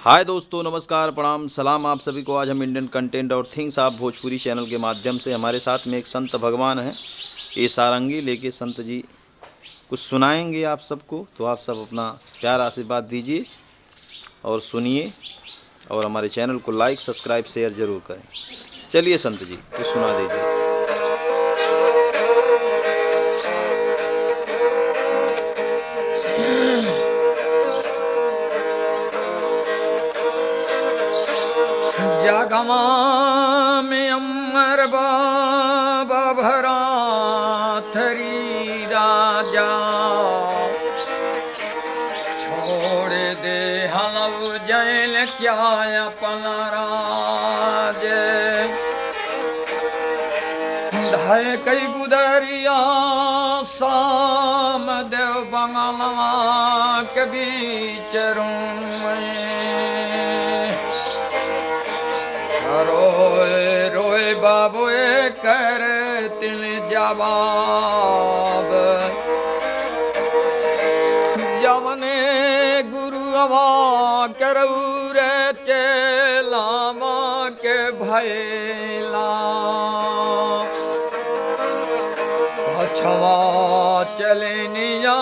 हाय दोस्तों, नमस्कार, प्रणाम, सलाम आप सभी को। आज हम इंडियन कंटेंट और थिंग्स आप भोजपुरी चैनल के माध्यम से हमारे साथ में एक संत भगवान हैं, ये सारंगी लेके संत जी कुछ सुनाएंगे आप सबको। तो आप सब अपना प्यार आशीर्वाद दीजिए और सुनिए, और हमारे चैनल को लाइक सब्सक्राइब शेयर ज़रूर करें। चलिए संत जी कुछ सुना दीजिए। जगमा में अमर बाबा भरा थरी राजा, छोड़ दे हलव जैल क्या अपन राज। ढाई कई गुदरिया शाम देव बंगलवा के बीच रोए रोए बाबुए कर तिल जवाब। जमने गुरु अवा करऊ रे चेलामा के भैला, पछवा चले निया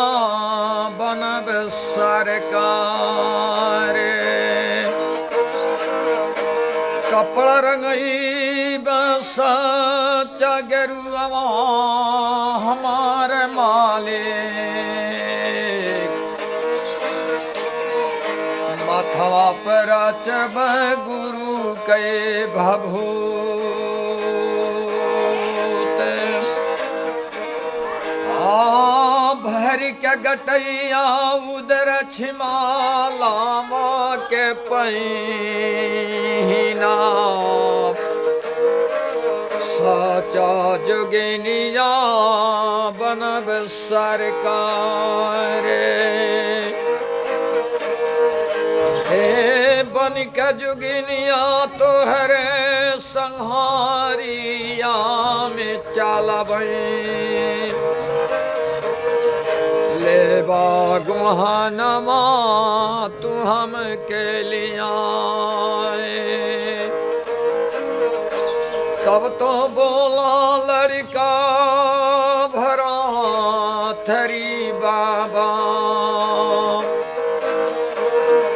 बनब सरकार। कपड़ा रंगई बस चगरुआ हमारे मालिक, मथवा पर चब गुरु के भभूत। भर के गटैया उदर छिमाला माँ के पैना, साचा जोगिनिया बनब सरकार। हे बन के जोगिनिया तोहरे संहारिया में चलबे, लेबा गुहानमा तू हम के लिया। तब तो बोला लड़का भरा थरी बाबा,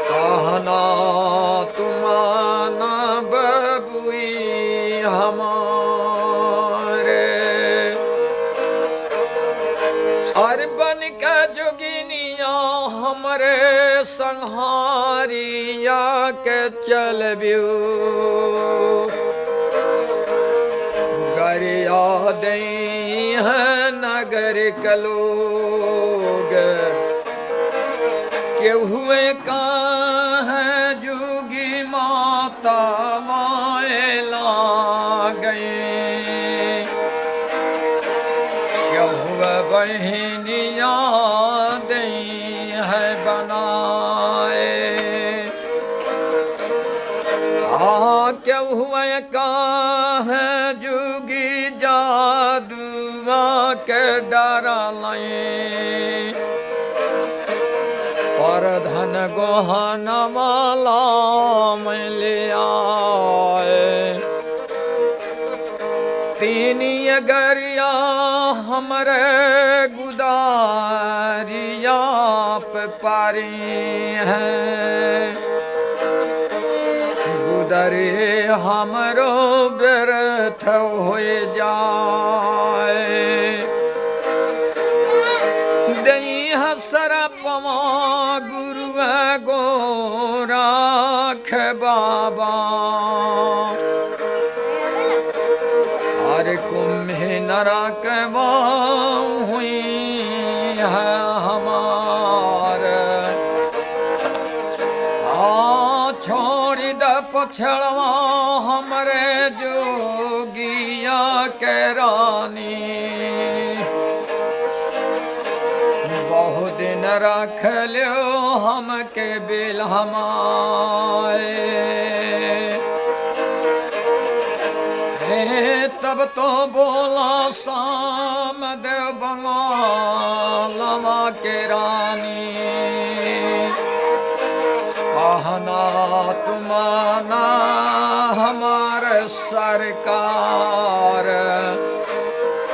कहना तुमाना बबुई हमारे। अरे बन के जोगिनिया हमरे संहारिया के चलबियो, गरिया दई है नगर के लोग, के हुए कहाँ है जोगी माता मायला गए, क्या हुआ बहनिया दई है बनाए। क्या हुआ कहाँ है जोगी जादुआ के डरा लाए, पर धन गोहना माला में ले आए। तीन गरिया हमरे गुदारिया पे पारी हैं, गुदरे हमरो व्यर्थ हो जाए। दई सरपमा गुरु गो राख बाबा, अरे कुम्हे नरक हुई है हमार। छोड़ द पछड़वा हमरे जोगिया के रानी, बहुत दिन रख लो हम के बिल हमारे। तब तो बोला शाम देव बंगालवा के रानी, कहना तुमाना हमारे सरकार।